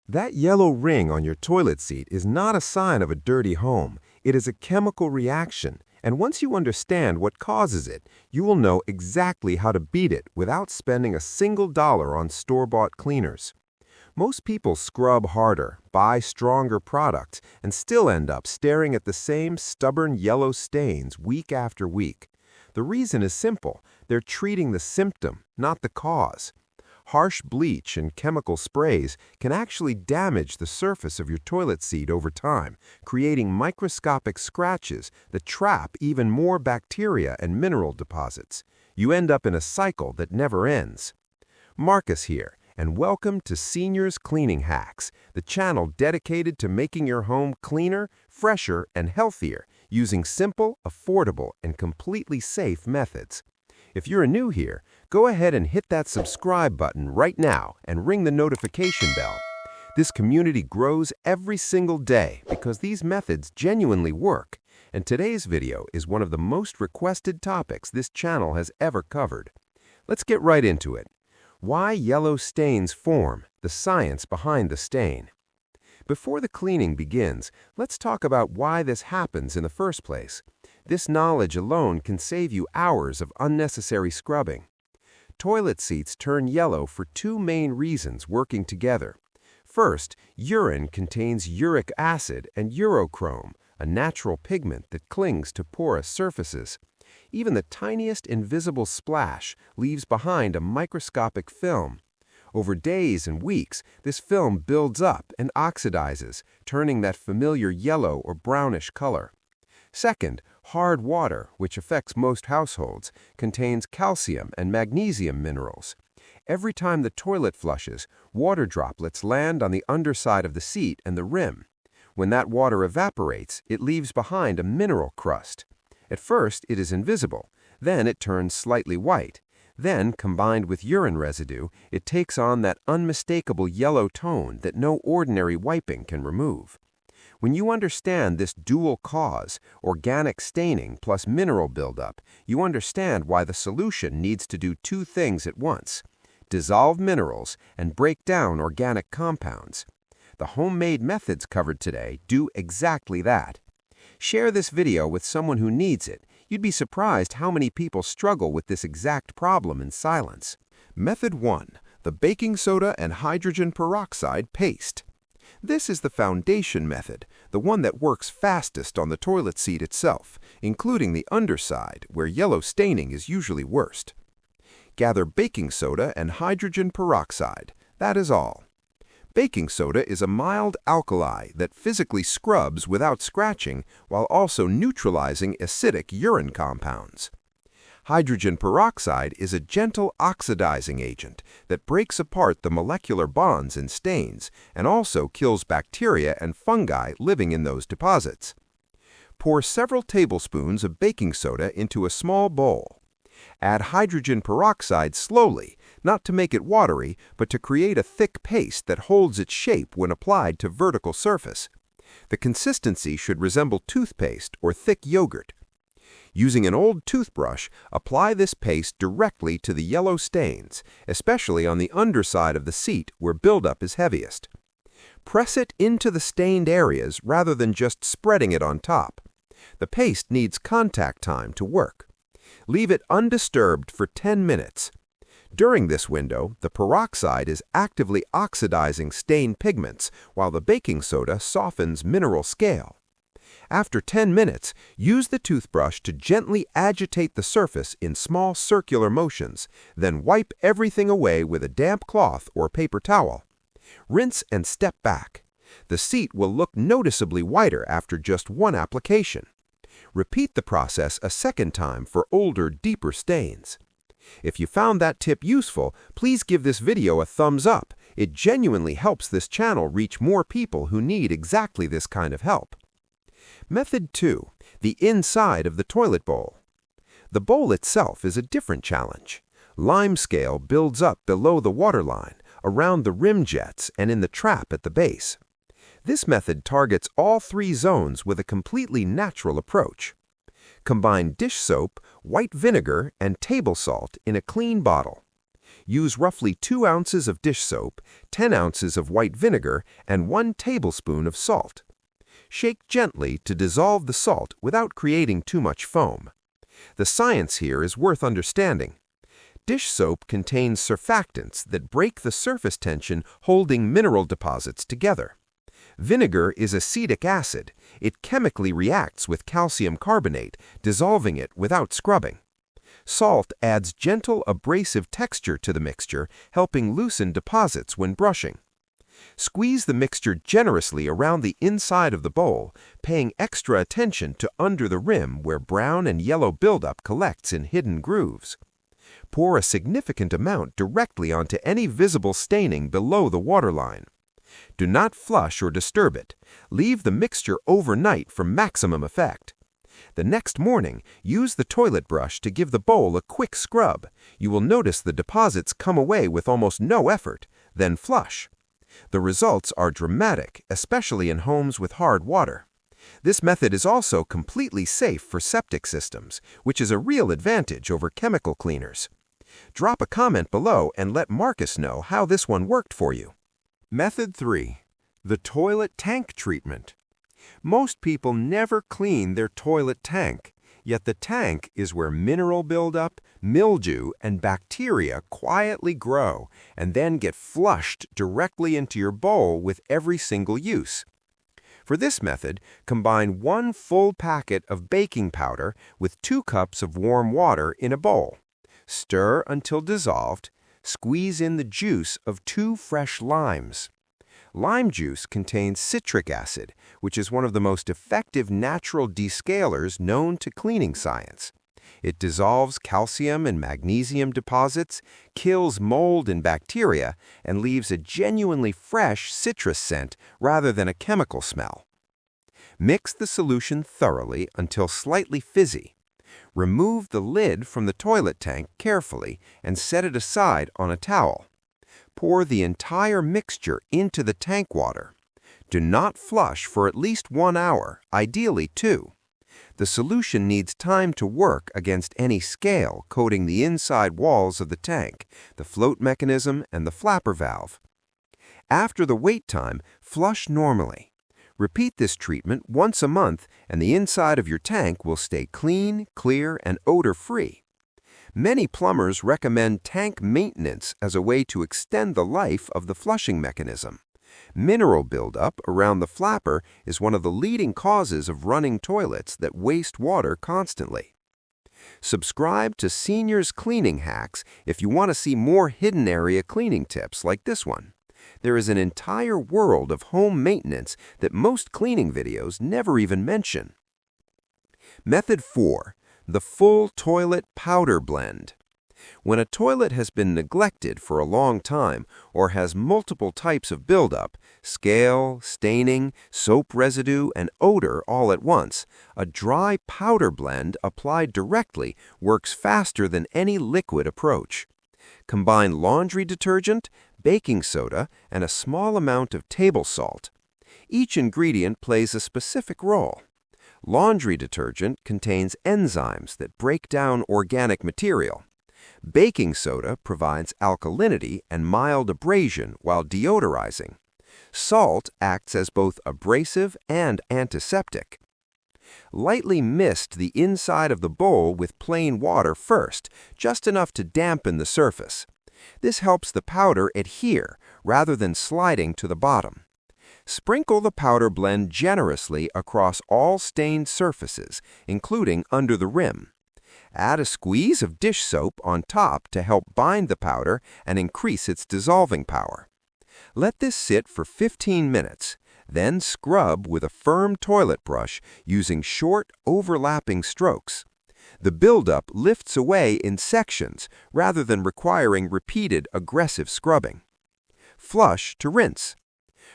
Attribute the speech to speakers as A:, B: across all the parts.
A: That yellow ring on your toilet seat is not a sign of a dirty home. It is a chemical reaction, and once you understand what causes it, you will know exactly how to beat it without spending a single dollar on store-bought cleaners. Most people scrub harder, buy stronger products, and still end up staring at the same stubborn yellow stains week after week. The reason is simple. They're treating the symptom, not the cause. Harsh bleach and chemical sprays can actually damage the surface of your toilet seat over time, creating microscopic scratches that trap even more bacteria and mineral deposits. You end up in a cycle that never ends. Marcus here, and welcome to Seniors Cleaning Hacks, the channel dedicated to making your home cleaner, fresher, and healthier using simple, affordable, and completely safe methods. If you're new here, go ahead and hit that subscribe button right now and ring the notification bell. This community grows every single day because these methods genuinely work, and today's video is one of the most requested topics this channel has ever covered. Let's get right into it. Why yellow stains form, the science behind the stain. Before the cleaning begins, let's talk about why this happens in the first place. This knowledge alone can save you hours of unnecessary scrubbing. Toilet seats turn yellow for two main reasons working together. First, urine contains uric acid and urochrome, a natural pigment that clings to porous surfaces. Even the tiniest invisible splash leaves behind a microscopic film. Over days and weeks, this film builds up and oxidizes, turning that familiar yellow or brownish color. Second, hard water, which affects most households, contains calcium and magnesium minerals. Every time the toilet flushes, water droplets land on the underside of the seat and the rim. When that water evaporates, it leaves behind a mineral crust. At first, it is invisible. Then it turns slightly white. Then, combined with urine residue, it takes on that unmistakable yellow tone that no ordinary wiping can remove. When you understand this dual cause, organic staining plus mineral buildup, you understand why the solution needs to do two things at once: dissolve minerals and break down organic compounds. The homemade methods covered today do exactly that. Share this video with someone who needs it. You'd be surprised how many people struggle with this exact problem in silence. Method 1. The baking soda and hydrogen peroxide paste. This is the foundation method, the one that works fastest on the toilet seat itself, including the underside, where yellow staining is usually worst. Gather baking soda and hydrogen peroxide. That is all. Baking soda is a mild alkali that physically scrubs without scratching while also neutralizing acidic urine compounds. Hydrogen peroxide is a gentle oxidizing agent that breaks apart the molecular bonds in stains and also kills bacteria and fungi living in those deposits. Pour several tablespoons of baking soda into a small bowl. Add hydrogen peroxide slowly, not to make it watery, but to create a thick paste that holds its shape when applied to vertical surface. The consistency should resemble toothpaste or thick yogurt. Using an old toothbrush, apply this paste directly to the yellow stains, especially on the underside of the seat where buildup is heaviest. Press it into the stained areas rather than just spreading it on top. The paste needs contact time to work. Leave it undisturbed for 10 minutes. During this window, the peroxide is actively oxidizing stained pigments, while the baking soda softens mineral scale. After 10 minutes, use the toothbrush to gently agitate the surface in small circular motions, then wipe everything away with a damp cloth or paper towel. Rinse and step back. The seat will look noticeably whiter after just one application. Repeat the process a second time for older, deeper stains. If you found that tip useful, please give this video a thumbs up. It genuinely helps this channel reach more people who need exactly this kind of help. Method 2. The inside of the toilet bowl. The bowl itself is a different challenge. Limescale builds up below the waterline, around the rim jets, and in the trap at the base. This method targets all three zones with a completely natural approach. Combine dish soap, white vinegar, and table salt in a clean bottle. Use roughly 2 ounces of dish soap, 10 ounces of white vinegar, and 1 tablespoon of salt. Shake gently to dissolve the salt without creating too much foam. The science here is worth understanding. Dish soap contains surfactants that break the surface tension holding mineral deposits together. Vinegar is acetic acid. It chemically reacts with calcium carbonate, dissolving it without scrubbing. Salt adds gentle abrasive texture to the mixture, helping loosen deposits when brushing. Squeeze the mixture generously around the inside of the bowl, paying extra attention to under the rim where brown and yellow buildup collects in hidden grooves. Pour a significant amount directly onto any visible staining below the waterline. Do not flush or disturb it. Leave the mixture overnight for maximum effect. The next morning, use the toilet brush to give the bowl a quick scrub. You will notice the deposits come away with almost no effort, then flush. The results are dramatic, especially in homes with hard water. This method is also completely safe for septic systems, which is a real advantage over chemical cleaners. Drop a comment below and let Marcus know how this one worked for you. Method 3. The toilet tank treatment. Most people never clean their toilet tank, yet the tank is where mineral buildup, mildew, and bacteria quietly grow and then get flushed directly into your bowl with every single use. For this method, combine 1 full packet of baking powder with 2 cups of warm water in a bowl. Stir until dissolved. Squeeze in the juice of 2 fresh limes. Lime juice contains citric acid, which is one of the most effective natural descalers known to cleaning science. It dissolves calcium and magnesium deposits, kills mold and bacteria, and leaves a genuinely fresh citrus scent rather than a chemical smell. Mix the solution thoroughly until slightly fizzy. Remove the lid from the toilet tank carefully and set it aside on a towel. Pour the entire mixture into the tank water. Do not flush for at least 1 hour, ideally 2. The solution needs time to work against any scale coating the inside walls of the tank, the float mechanism, and the flapper valve. After the wait time, flush normally. Repeat this treatment once a month, and the inside of your tank will stay clean, clear, and odor-free. Many plumbers recommend tank maintenance as a way to extend the life of the flushing mechanism. Mineral buildup around the flapper is one of the leading causes of running toilets that waste water constantly. Subscribe to Seniors Cleaning Hacks if you want to see more hidden area cleaning tips like this one. There is an entire world of home maintenance that most cleaning videos never even mention. Method 4. The full toilet powder blend. When a toilet has been neglected for a long time or has multiple types of buildup, scale, staining, soap residue, and odor all at once, a dry powder blend applied directly works faster than any liquid approach. Combine laundry detergent, baking soda, and a small amount of table salt. Each ingredient plays a specific role. Laundry detergent contains enzymes that break down organic material. Baking soda provides alkalinity and mild abrasion while deodorizing. Salt acts as both abrasive and antiseptic. Lightly mist the inside of the bowl with plain water first, just enough to dampen the surface. This helps the powder adhere rather than sliding to the bottom. Sprinkle the powder blend generously across all stained surfaces, including under the rim. Add a squeeze of dish soap on top to help bind the powder and increase its dissolving power. Let this sit for 15 minutes, then scrub with a firm toilet brush using short, overlapping strokes. The buildup lifts away in sections rather than requiring repeated aggressive scrubbing. Flush to rinse.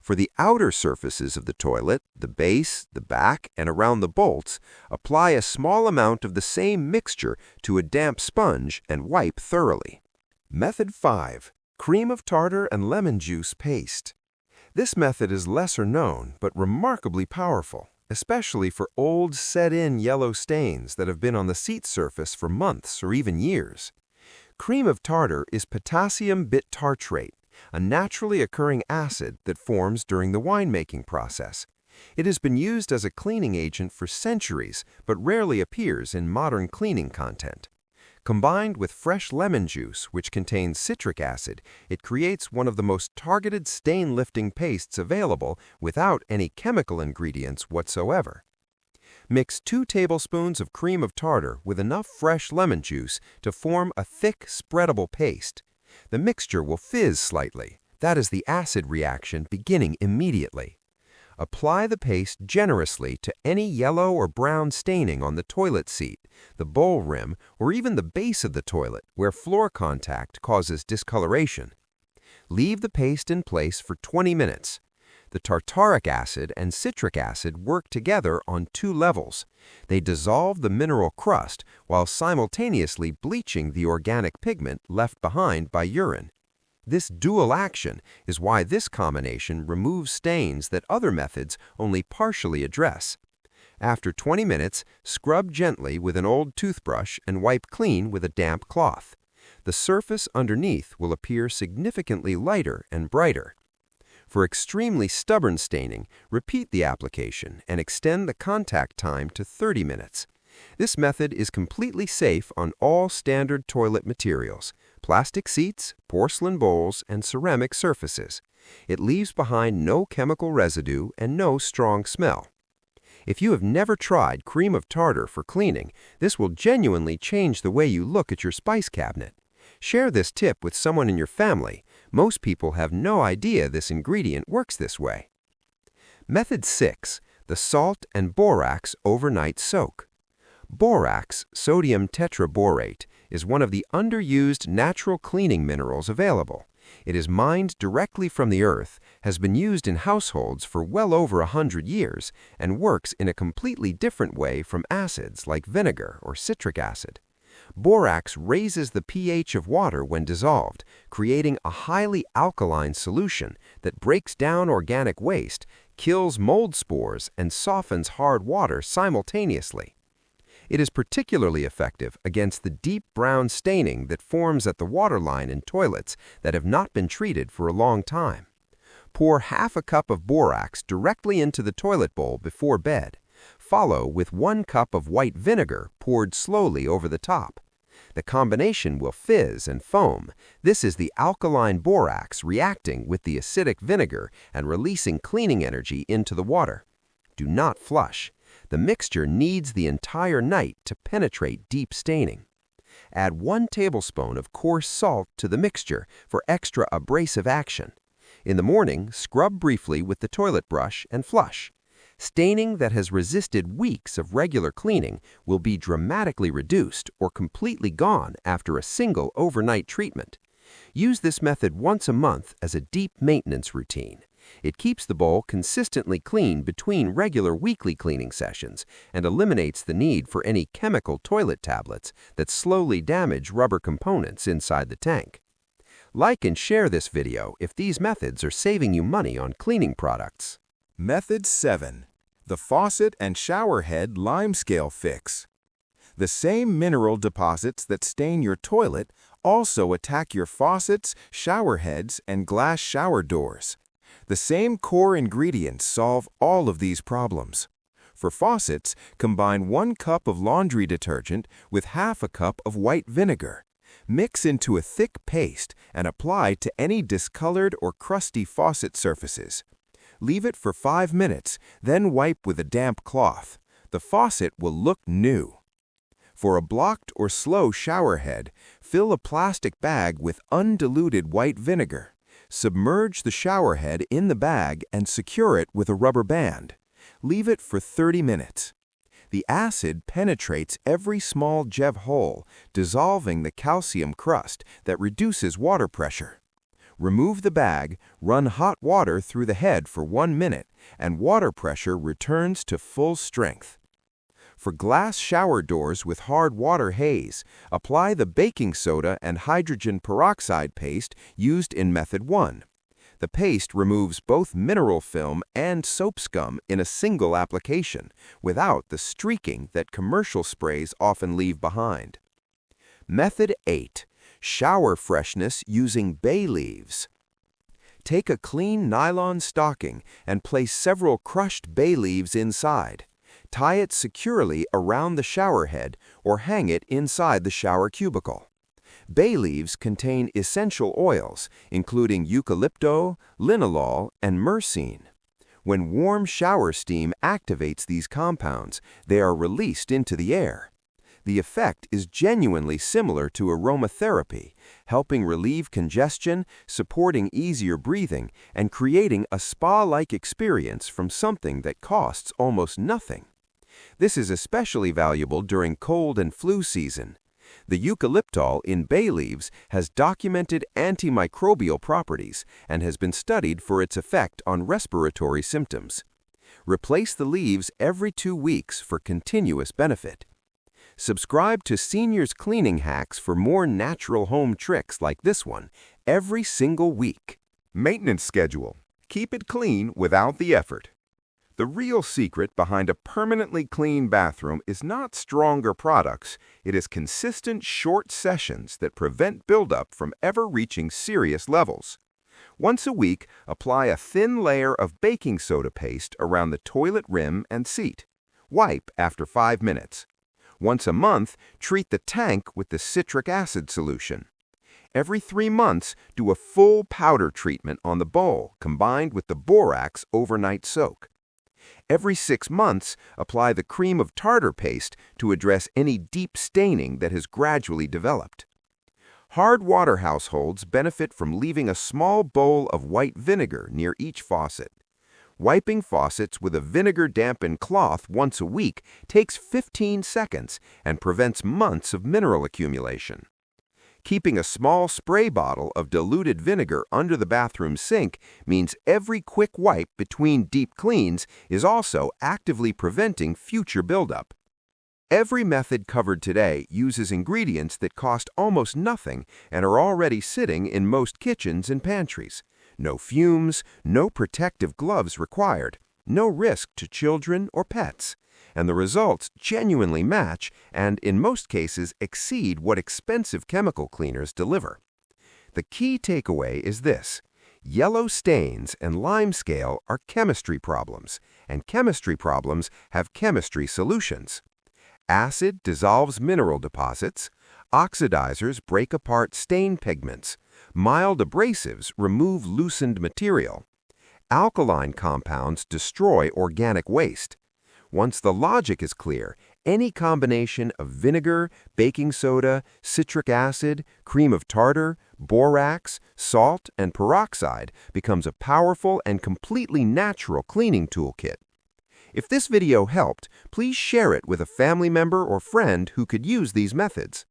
A: For the outer surfaces of the toilet, the base, the back, and around the bolts, apply a small amount of the same mixture to a damp sponge and wipe thoroughly. Method 5. Cream of tartar and lemon juice paste. This method is lesser known but remarkably powerful, especially for old set-in yellow stains that have been on the seat surface for months or even years. Cream of tartar is potassium bitartrate, a naturally occurring acid that forms during the winemaking process. It has been used as a cleaning agent for centuries, but rarely appears in modern cleaning content. Combined with fresh lemon juice, which contains citric acid, it creates one of the most targeted stain-lifting pastes available without any chemical ingredients whatsoever. Mix 2 tablespoons of cream of tartar with enough fresh lemon juice to form a thick, spreadable paste. The mixture will fizz slightly. That is the acid reaction beginning immediately. Apply the paste generously to any yellow or brown staining on the toilet seat, the bowl rim, or even the base of the toilet where floor contact causes discoloration. Leave the paste in place for 20 minutes. The tartaric acid and citric acid work together on 2 levels. They dissolve the mineral crust while simultaneously bleaching the organic pigment left behind by urine. This dual action is why this combination removes stains that other methods only partially address. After 20 minutes, scrub gently with an old toothbrush and wipe clean with a damp cloth. The surface underneath will appear significantly lighter and brighter. For extremely stubborn staining, repeat the application and extend the contact time to 30 minutes. This method is completely safe on all standard toilet materials: plastic seats, porcelain bowls, and ceramic surfaces. It leaves behind no chemical residue and no strong smell. If you have never tried cream of tartar for cleaning, this will genuinely change the way you look at your spice cabinet. Share this tip with someone in your family. Most people have no idea this ingredient works this way. Method 6. The salt and borax overnight soak. Borax, sodium tetraborate, is one of the underused natural cleaning minerals available. It is mined directly from the earth, has been used in households for well over 100 years, and works in a completely different way from acids like vinegar or citric acid. Borax raises the pH of water when dissolved, creating a highly alkaline solution that breaks down organic waste, kills mold spores, and softens hard water simultaneously. It is particularly effective against the deep brown staining that forms at the waterline in toilets that have not been treated for a long time. Pour half a cup of borax directly into the toilet bowl before bed. Follow with 1 cup of white vinegar poured slowly over the top. The combination will fizz and foam. This is the alkaline borax reacting with the acidic vinegar and releasing cleaning energy into the water. Do not flush. The mixture needs the entire night to penetrate deep staining. Add 1 tablespoon of coarse salt to the mixture for extra abrasive action. In the morning, scrub briefly with the toilet brush and flush. Staining that has resisted weeks of regular cleaning will be dramatically reduced or completely gone after a single overnight treatment. Use this method once a month as a deep maintenance routine. It keeps the bowl consistently clean between regular weekly cleaning sessions and eliminates the need for any chemical toilet tablets that slowly damage rubber components inside the tank. Like and share this video if these methods are saving you money on cleaning products.
B: Method 7. The faucet and shower head limescale fix. The same mineral deposits that stain your toilet also attack your faucets, shower heads, and glass shower doors. The same core ingredients solve all of these problems. For faucets, combine 1 cup of laundry detergent with half a cup of white vinegar. Mix into a thick paste and apply to any discolored or crusty faucet surfaces. Leave it for 5 minutes, then wipe with a damp cloth. The faucet will look new. For a blocked or slow shower head, fill a plastic bag with undiluted white vinegar. Submerge the shower head in the bag and secure it with a rubber band. Leave it for 30 minutes. The acid penetrates every small jev hole, dissolving the calcium crust that reduces water pressure. Remove the bag, run hot water through the head for 1 minute, and water pressure returns to full strength. For glass shower doors with hard water haze, apply the baking soda and hydrogen peroxide paste used in Method 1. The paste removes both mineral film and soap scum in a single application, without the streaking that commercial sprays often leave behind. Method 8. shower freshness using bay leaves. Take a clean nylon stocking and place several crushed bay leaves inside. Tie it securely around the shower head or hang it inside the shower cubicle. Bay leaves contain essential oils, including eucalypto, linalool, and myrcene. When warm shower steam activates these compounds, they are released into the air. The effect is genuinely similar to aromatherapy, helping relieve congestion, supporting easier breathing, and creating a spa-like experience from something that costs almost nothing. This is especially valuable during cold and flu season. The eucalyptol in bay leaves has documented antimicrobial properties and has been studied for its effect on respiratory symptoms. Replace the leaves every 2 weeks for continuous benefit. Subscribe to Seniors Cleaning Hacks for more natural home tricks like this one every single week.
A: Maintenance schedule. Keep it clean without the effort. The real secret behind a permanently clean bathroom is not stronger products. It is consistent short sessions that prevent buildup from ever reaching serious levels. Once a week, apply a thin layer of baking soda paste around the toilet rim and seat. Wipe after 5 minutes. Once a month, treat the tank with the citric acid solution. Every 3 months, do a full powder treatment on the bowl combined with the Borax overnight soak. Every 6 months, apply the cream of tartar paste to address any deep staining that has gradually developed. Hard water households benefit from leaving a small bowl of white vinegar near each faucet. Wiping faucets with a vinegar-dampened cloth once a week takes 15 seconds and prevents months of mineral accumulation. Keeping a small spray bottle of diluted vinegar under the bathroom sink means every quick wipe between deep cleans is also actively preventing future buildup. Every method covered today uses ingredients that cost almost nothing and are already sitting in most kitchens and pantries. No fumes, no protective gloves required, no risk to children or pets. And the results genuinely match and, in most cases, exceed what expensive chemical cleaners deliver. The key takeaway is this: yellow stains and limescale are chemistry problems, and chemistry problems have chemistry solutions. Acid dissolves mineral deposits, oxidizers break apart stain pigments, mild abrasives remove loosened material, alkaline compounds destroy organic waste. Once the logic is clear, any combination of vinegar, baking soda, citric acid, cream of tartar, borax, salt, and peroxide becomes a powerful and completely natural cleaning toolkit. If this video helped, please share it with a family member or friend who could use these methods.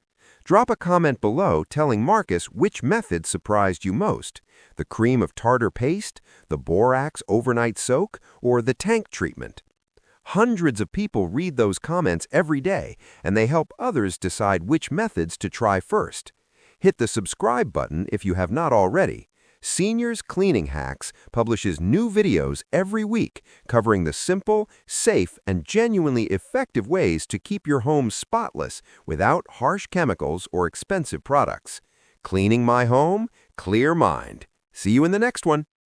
A: Drop a comment below telling Marcus which method surprised you most: the cream of tartar paste, the borax overnight soak, or the tank treatment. Hundreds of people read those comments every day, and they help others decide which methods to try first. Hit the subscribe button if you have not already. Seniors Cleaning Hacks publishes new videos every week covering the simple, safe, and genuinely effective ways to keep your home spotless without harsh chemicals or expensive products. Cleaning my home, clear mind. See you in the next one.